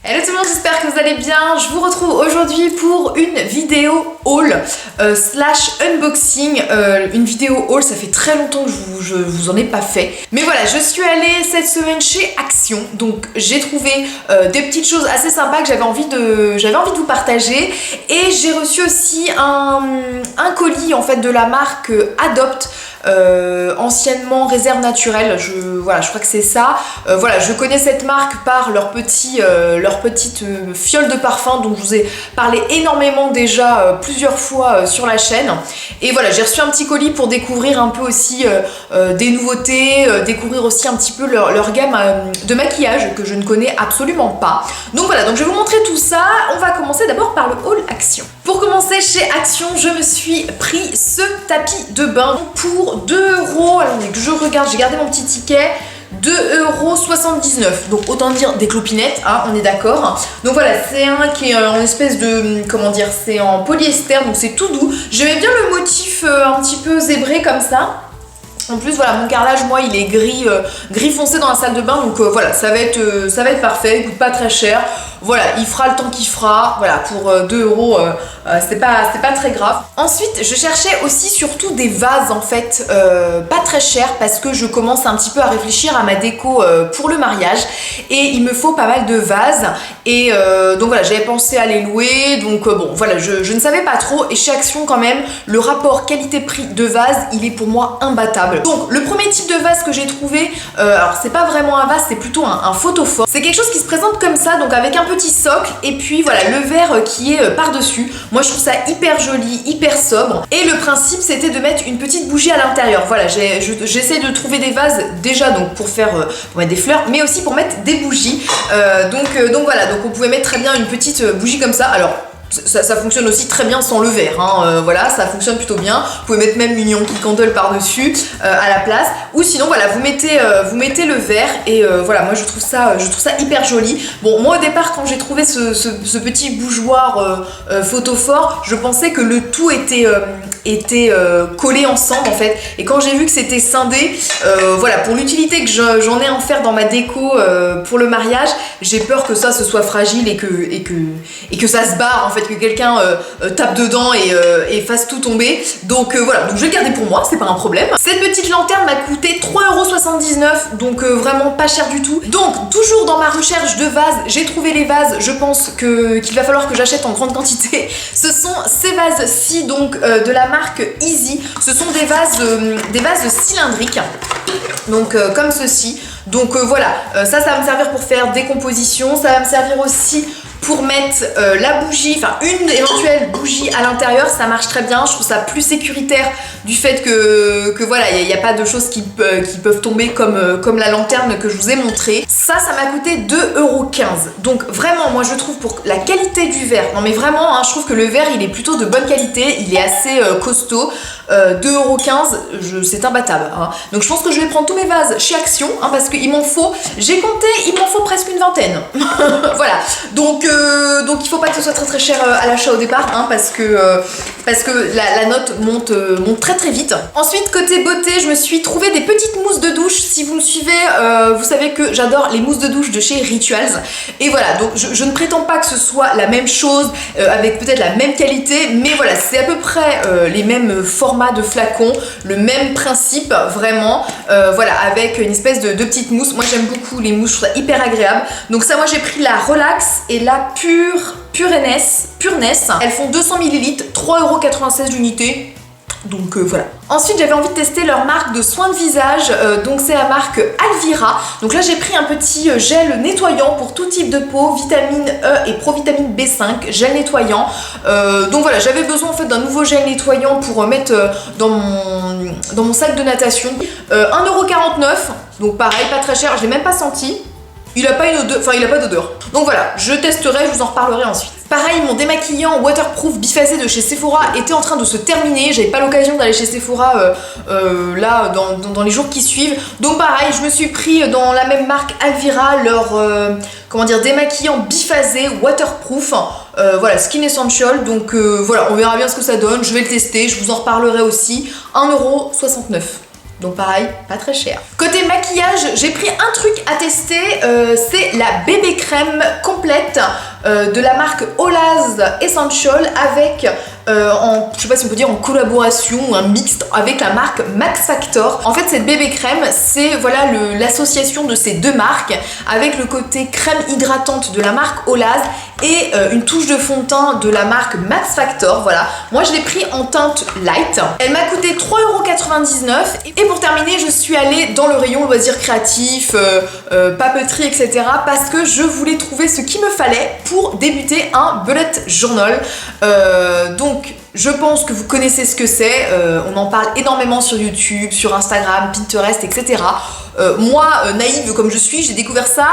Hello tout le monde, j'espère que vous allez bien. Je vous retrouve aujourd'hui pour une vidéo haul slash unboxing. Une vidéo haul, ça fait très longtemps que je vous en ai pas fait. Mais voilà, je suis allée cette semaine chez Action. Donc j'ai trouvé des petites choses assez sympas que j'avais envie de vous partager. Et j'ai reçu aussi un colis en fait de la marque Adopt. Anciennement Réserve Naturelle, je crois que c'est ça. Voilà, je connais cette marque par leur petite fiole de parfum dont je vous ai parlé énormément déjà plusieurs fois sur la chaîne. Et voilà, j'ai reçu un petit colis pour découvrir un peu aussi des nouveautés, découvrir aussi un petit peu leur gamme de maquillage que je ne connais absolument pas. Donc voilà, donc je vais vous montrer tout ça. On va commencer d'abord par le haul Action. Pour commencer chez Action, je me suis pris ce tapis de bain pour 2 €. Alors que je regarde, j'ai gardé mon petit ticket. 2,79 €, donc autant dire des clopinettes, hein, on est d'accord. Donc voilà, c'est un qui est en espèce de, comment dire, c'est en polyester, donc c'est tout doux. J'aimais bien le motif un petit peu zébré comme ça. En plus voilà, mon carrelage moi il est gris foncé dans la salle de bain, donc voilà, ça va être parfait, il coûte pas très cher. Voilà, il fera le temps qu'il fera, voilà, pour 2 €, c'est pas très grave. Ensuite, je cherchais aussi surtout des vases en fait, pas très chers, parce que je commence un petit peu à réfléchir à ma déco pour le mariage, et il me faut pas mal de vases, et donc voilà, j'avais pensé à les louer, donc bon, voilà, je ne savais pas trop, et chez Action quand même, le rapport qualité-prix de vase, il est pour moi imbattable. Donc, le premier type de vase que j'ai trouvé, alors c'est pas vraiment un vase, c'est plutôt un photophore. C'est quelque chose qui se présente comme ça, donc avec un petit socle, et puis voilà, le verre qui est par-dessus. Moi je trouve ça hyper joli, hyper sobre, et le principe c'était de mettre une petite bougie à l'intérieur. Voilà, j'essaie de trouver des vases déjà donc pour mettre des fleurs, mais aussi pour mettre des bougies. Donc voilà, donc on pouvait mettre très bien une petite bougie comme ça. Alors ça fonctionne aussi très bien sans le verre, hein. Voilà, ça fonctionne plutôt bien. Vous pouvez mettre même une Yankee Candle par-dessus à la place, ou sinon voilà, vous mettez le verre, et voilà, moi je trouve ça hyper joli. Bon, moi au départ quand j'ai trouvé ce petit bougeoir photophore, je pensais que le tout était collés ensemble en fait, et quand j'ai vu que c'était scindé, voilà, pour l'utilité que j'en ai à en faire dans ma déco pour le mariage, j'ai peur que ça ce soit fragile et que ça se barre en fait, que quelqu'un tape dedans et fasse tout tomber. Donc voilà, donc je vais le garder pour moi, c'est pas un problème. Cette petite lanterne m'a coûté 3,79 €, donc vraiment pas cher du tout. Donc toujours dans ma recherche de vases, j'ai trouvé les vases, je pense qu'il va falloir que j'achète en grande quantité. Ce sont ces vases-ci, donc de la marque Easy. Ce sont des vases cylindriques, donc comme ceci. Donc voilà, ça va me servir pour faire des compositions, ça va me servir aussi pour mettre la bougie, enfin une éventuelle bougie à l'intérieur, ça marche très bien. Je trouve ça plus sécuritaire du fait que voilà, il n'y a pas de choses qui peuvent tomber comme la lanterne que je vous ai montré. Ça m'a coûté 2,15 €. Donc vraiment, moi je trouve pour la qualité du verre, non mais vraiment, hein, je trouve que le verre il est plutôt de bonne qualité, il est assez costaud. 2,15 €, c'est imbattable, hein. Donc je pense que je vais prendre tous mes vases chez Action, hein, parce qu'il m'en faut, j'ai compté, il m'en faut presque une vingtaine. Voilà, donc il faut pas que ce soit très très cher à l'achat au départ, hein, parce que la note monte très très vite. Ensuite, côté beauté, je me suis trouvé des petites mousses de douche. Si vous me suivez, vous savez que j'adore les mousses de douche de chez Rituals, et voilà, donc je ne prétends pas que ce soit la même chose, avec peut-être la même qualité, mais voilà, c'est à peu près les mêmes formats de flacons, le même principe vraiment, voilà, avec une espèce de petite mousse. Moi j'aime beaucoup les mousses, je trouve ça hyper agréable. Donc ça, moi j'ai pris la Relax et la Pureness. Elles font 200 ml, 3,96 € l'unité. Donc voilà. Ensuite, j'avais envie de tester leur marque de soins de visage, donc c'est la marque Alvira. Donc là j'ai pris un petit gel nettoyant pour tout type de peau, vitamine E et provitamine B5, gel nettoyant. Donc voilà, j'avais besoin en fait d'un nouveau gel nettoyant pour mettre dans mon sac de natation. 1,49 €, donc pareil, pas très cher, je l'ai même pas senti. Il a pas une odeur, enfin il a pas d'odeur. Donc voilà, je testerai, je vous en reparlerai ensuite. Pareil, mon démaquillant waterproof biphasé de chez Sephora était en train de se terminer. J'avais pas l'occasion d'aller chez Sephora là dans les jours qui suivent. Donc pareil, je me suis pris dans la même marque Alvira leur comment dire, démaquillant biphasé waterproof. Voilà, Skin Essential. Donc voilà, on verra bien ce que ça donne. Je vais le tester, je vous en reparlerai aussi. 1,69 €. Donc pareil, pas très cher. Côté maquillage, j'ai pris un truc à tester, c'est la bébé crème complète de la marque Olaz Essential avec, je sais pas si on peut dire en collaboration ou un mixte avec la marque Max Factor. En fait cette bébé crème, c'est voilà l'association de ces deux marques avec le côté crème hydratante de la marque Olaz et une touche de fond de teint de la marque Max Factor. Voilà, moi je l'ai pris en teinte light. Elle m'a coûté 3,99 € et pour terminer je suis allée dans le rayon loisirs créatifs, papeterie etc. parce que je voulais trouver ce qu'il me fallait pour débuter un bullet journal. Donc je pense que vous connaissez ce que c'est, on en parle énormément sur YouTube, sur Instagram, Pinterest etc. Moi, naïve comme je suis, j'ai découvert ça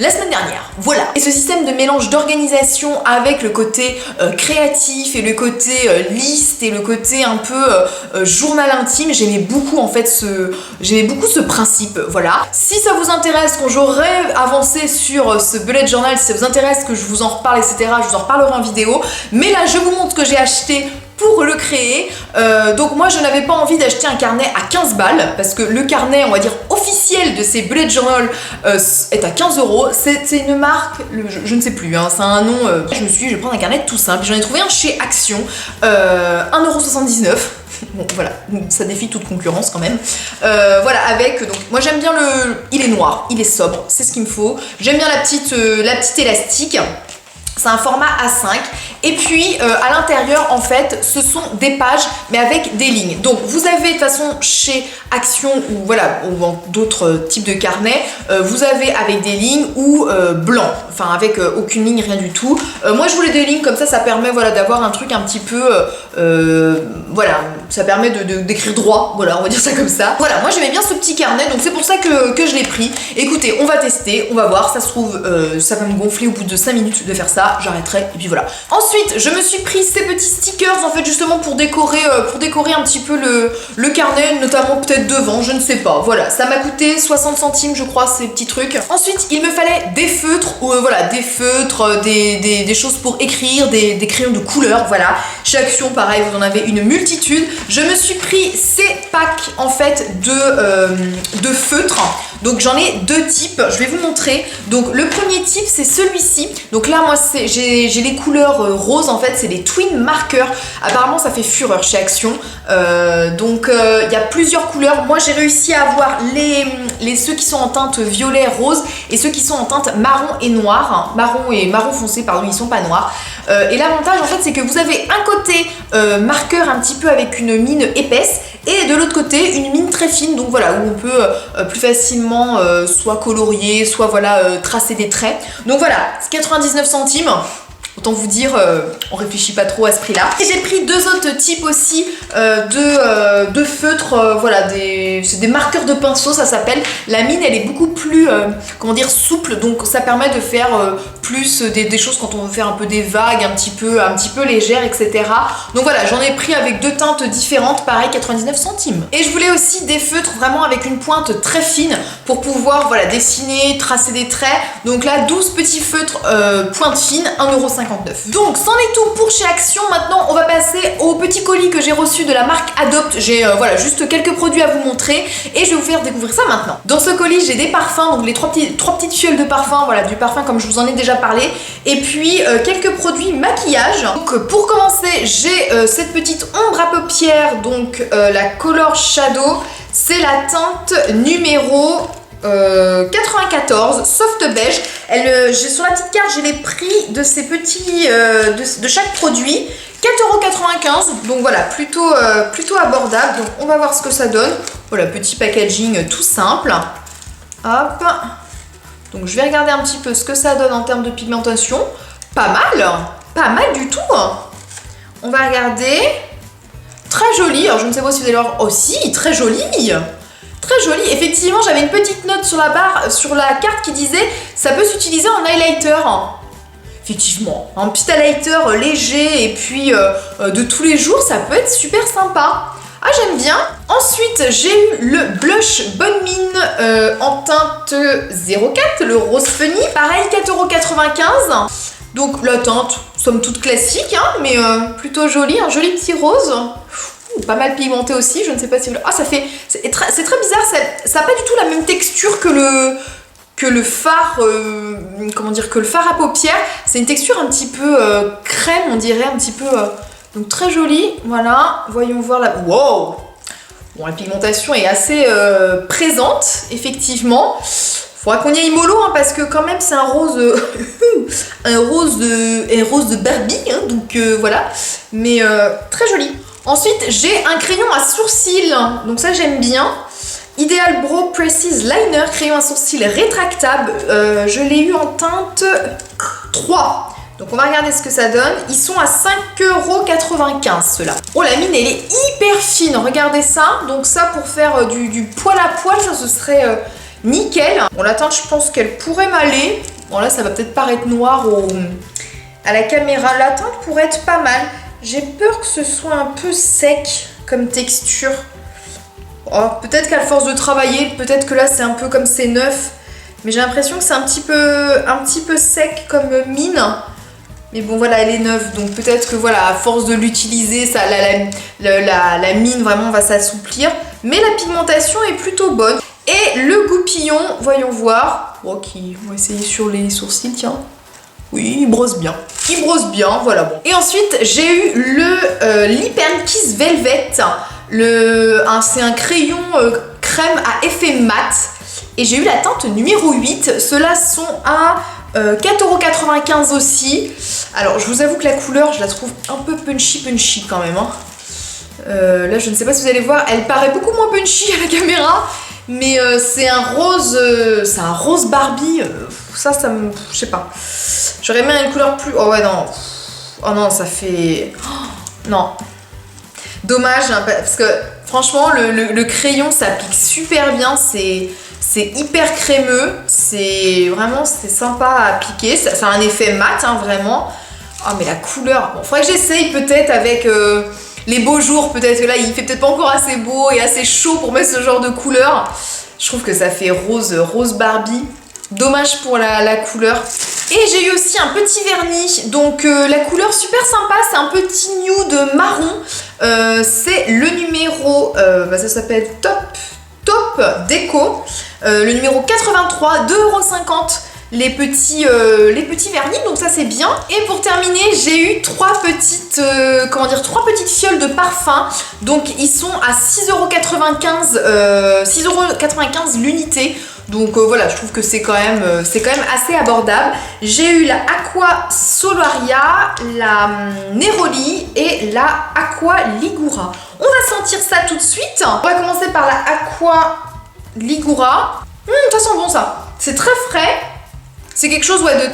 la semaine dernière, voilà. Et ce système de mélange d'organisation avec le côté créatif et le côté liste et le côté un peu journal intime, j'aimais beaucoup en fait ce principe, voilà. Si ça vous intéresse, quand j'aurai avancé sur ce bullet journal, si ça vous intéresse que je vous en reparle etc, je vous en reparlerai en vidéo, mais là je vous montre ce que j'ai acheté pour le créer. Donc moi je n'avais pas envie d'acheter un carnet à 15 balles parce que le carnet on va dire officiel de ces bullet journal est à 15 €. C'est une marque, je ne sais plus, hein, c'est un nom, je me suis dit je vais prendre un carnet tout simple, j'en ai trouvé un chez Action, 1,79 €. Bon voilà, ça défie toute concurrence quand même. Voilà, avec, donc moi j'aime bien il est noir, il est sobre, c'est ce qu'il me faut. J'aime bien la petite élastique. C'est un format A5 et puis à l'intérieur en fait ce sont des pages mais avec des lignes. Donc vous avez de toute façon chez Action ou voilà ou dans d'autres types de carnets, vous avez avec des lignes ou blanc, enfin avec aucune ligne, rien du tout. Moi je voulais des lignes comme ça permet voilà d'avoir un truc un petit peu voilà, ça permet d'écrire droit, voilà on va dire ça comme ça. Voilà, moi j'aimais bien ce petit carnet donc c'est pour ça que je l'ai pris. Écoutez, on va tester, on va voir, ça se trouve ça va me gonfler au bout de 5 minutes de faire ça. J'arrêterai et puis voilà. Ensuite je me suis pris ces petits stickers en fait justement pour décorer un petit peu le carnet, notamment peut-être devant, je ne sais pas. Voilà, ça m'a coûté 60 centimes je crois ces petits trucs. Ensuite il me fallait des feutres, voilà des feutres, des choses pour écrire, des crayons de couleur, voilà. Chez Action pareil vous en avez une multitude. Je me suis pris ces packs en fait de feutres. Donc j'en ai deux types, je vais vous montrer. Donc le premier type c'est celui-ci. Donc là moi j'ai les couleurs roses en fait, c'est les twin markers. Apparemment ça fait fureur chez Action. Donc il y a plusieurs couleurs. Moi j'ai réussi à avoir ceux qui sont en teinte violet rose et ceux qui sont en teinte marron et noir. Marron et marron foncé pardon, ils sont pas noirs. Et l'avantage en fait c'est que vous avez un côté marqueur un petit peu avec une mine épaisse et de l'autre côté une mine très fine, donc voilà où on peut plus facilement soit colorier, soit voilà tracer des traits. Donc voilà, c'est 99 centimes. Autant vous dire, on réfléchit pas trop à ce prix-là. Et j'ai pris deux autres types aussi de feutres, voilà, c'est des marqueurs de pinceau, ça s'appelle. La mine, elle est beaucoup plus, comment dire, souple, donc ça permet de faire plus des choses quand on veut faire un peu des vagues, un petit peu légères, etc. Donc voilà, j'en ai pris avec deux teintes différentes, pareil, 99 centimes. Et je voulais aussi des feutres vraiment avec une pointe très fine pour pouvoir, voilà, dessiner, tracer des traits. Donc là, 12 petits feutres pointe fine, 1,50 €. Donc c'en est tout pour chez Action. Maintenant on va passer au petit colis que j'ai reçu de la marque Adopt. J'ai voilà juste quelques produits à vous montrer et je vais vous faire découvrir ça maintenant. Dans ce colis j'ai des parfums, donc les trois petites fioles de parfum, voilà du parfum comme je vous en ai déjà parlé, et puis quelques produits maquillage. Donc pour commencer j'ai cette petite ombre à paupières, donc la Color Shadow, c'est la teinte numéro 94 soft beige. Sur la petite carte j'ai les prix de ces petits de chaque produit, 4,95 €, donc voilà plutôt abordable. Donc on va voir ce que ça donne. Voilà, petit packaging tout simple, hop. Donc je vais regarder un petit peu ce que ça donne en termes de pigmentation. Pas mal du tout. On va regarder. Très joli, alors je ne sais pas si vous allez voir aussi, très joli. Très joli, effectivement j'avais une petite note sur la barre, sur la carte qui disait ça peut s'utiliser en highlighter. Effectivement, un petit highlighter léger et puis de tous les jours, ça peut être super sympa. Ah j'aime bien. Ensuite j'ai eu le blush Bonne Mine en teinte 04, le rose funny, pareil 4,95 €. Donc la teinte, somme toute classique, hein, mais plutôt jolie, un joli petit rose. pas mal pigmenté aussi, je ne sais pas si vous... Ah, ça fait... C'est très bizarre, ça n'a pas du tout la même texture que le fard, comment dire, que le fard à paupières. C'est une texture un petit peu crème, on dirait, un petit peu... donc très jolie, voilà. Voyons voir la... Wow! Bon, la pigmentation est assez présente, effectivement. Faudra qu'on y aille mollo, hein, parce que quand même c'est un rose... un rose de Barbie, hein, donc voilà. Mais très joli. Ensuite, j'ai un crayon à sourcils, donc ça j'aime bien. Ideal Brow Precise Liner, crayon à sourcils rétractable. Je l'ai eu en teinte 3. Donc on va regarder ce que ça donne. Ils sont à 5,95 ceux-là. Oh, la mine elle est hyper fine, regardez ça. Donc ça pour faire du poil à poil, ça ce serait nickel. Bon, la teinte je pense qu'elle pourrait m'aller. Bon là ça va peut-être paraître noir à la caméra. La teinte pourrait être pas mal. J'ai peur que ce soit un peu sec comme texture. Oh, peut-être qu'à force de travailler, peut-être que là c'est un peu comme c'est neuf. Mais j'ai l'impression que c'est un petit peu sec comme mine. Mais bon voilà, elle est neuve, donc peut-être que voilà, à force de l'utiliser, ça, la mine vraiment va s'assouplir. Mais la pigmentation est plutôt bonne. Et le goupillon, voyons voir. Oh, on va essayer sur les sourcils, tiens. Oui, il brosse bien. Il brosse bien, voilà bon. Et ensuite, j'ai eu le Lip & Kiss Velvet. C'est un crayon crème à effet mat. Et j'ai eu la teinte numéro 8. Ceux-là sont à 4,95 € aussi. Alors, je vous avoue que la couleur, je la trouve un peu punchy quand même. Hein. Là, je ne sais pas si vous allez voir, elle paraît beaucoup moins punchy à la caméra. Mais c'est un rose Barbie. Ça me... Je sais pas. J'aurais aimé une couleur plus... Oh ouais, non. Oh non, ça fait... Oh, non. Dommage, hein, parce que franchement, le crayon, ça pique super bien. C'est hyper crémeux. C'est sympa à piquer. Ça a un effet mat, hein, vraiment. Oh, mais la couleur... Bon, faudrait que j'essaye peut-être avec... les beaux jours, peut-être que là il fait peut-être pas encore assez beau et assez chaud pour mettre ce genre de couleur. Je trouve que ça fait rose Barbie. Dommage pour la couleur. Et j'ai eu aussi un petit vernis. Donc la couleur super sympa, c'est un petit nude marron. C'est le numéro, ça s'appelle Top Déco. Le numéro 83, 2,50 €. Les petits vernis, donc ça c'est bien. Et pour terminer, j'ai eu trois petites fioles de parfum. Donc ils sont à 6,95 € l'unité. Donc voilà, je trouve que c'est quand même assez abordable. J'ai eu la Aqua Solaria, la Neroli et la Aqua Ligura. On va sentir ça tout de suite. On va commencer par la Aqua Ligura. Ça sent bon ça. C'est très frais. C'est quelque chose de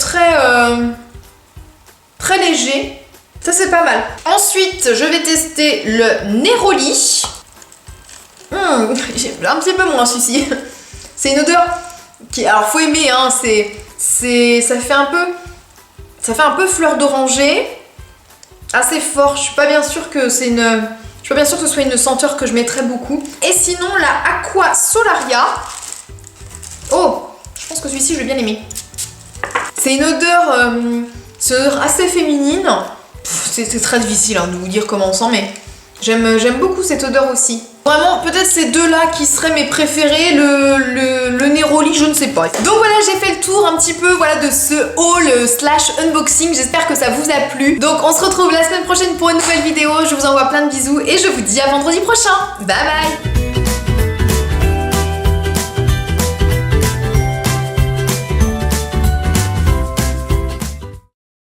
très léger. Ça c'est pas mal. Ensuite, je vais tester le Neroli. J'ai un petit peu moins celui-ci. C'est une odeur qui... Alors faut aimer, hein, ça fait un peu fleur d'oranger. Assez fort. Je suis pas bien sûre que ce soit une senteur que je mettrais beaucoup. Et sinon la Aqua Solaria. Oh, je pense que celui-ci je vais bien aimer. C'est une odeur assez féminine. C'est très difficile de vous dire comment on sent, mais j'aime beaucoup cette odeur aussi. Vraiment, peut-être ces deux-là qui seraient mes préférés, le Neroli, je ne sais pas. Donc voilà, j'ai fait le tour un petit peu de ce haul / unboxing. J'espère que ça vous a plu. Donc on se retrouve la semaine prochaine pour une nouvelle vidéo. Je vous envoie plein de bisous et je vous dis à vendredi prochain. Bye bye!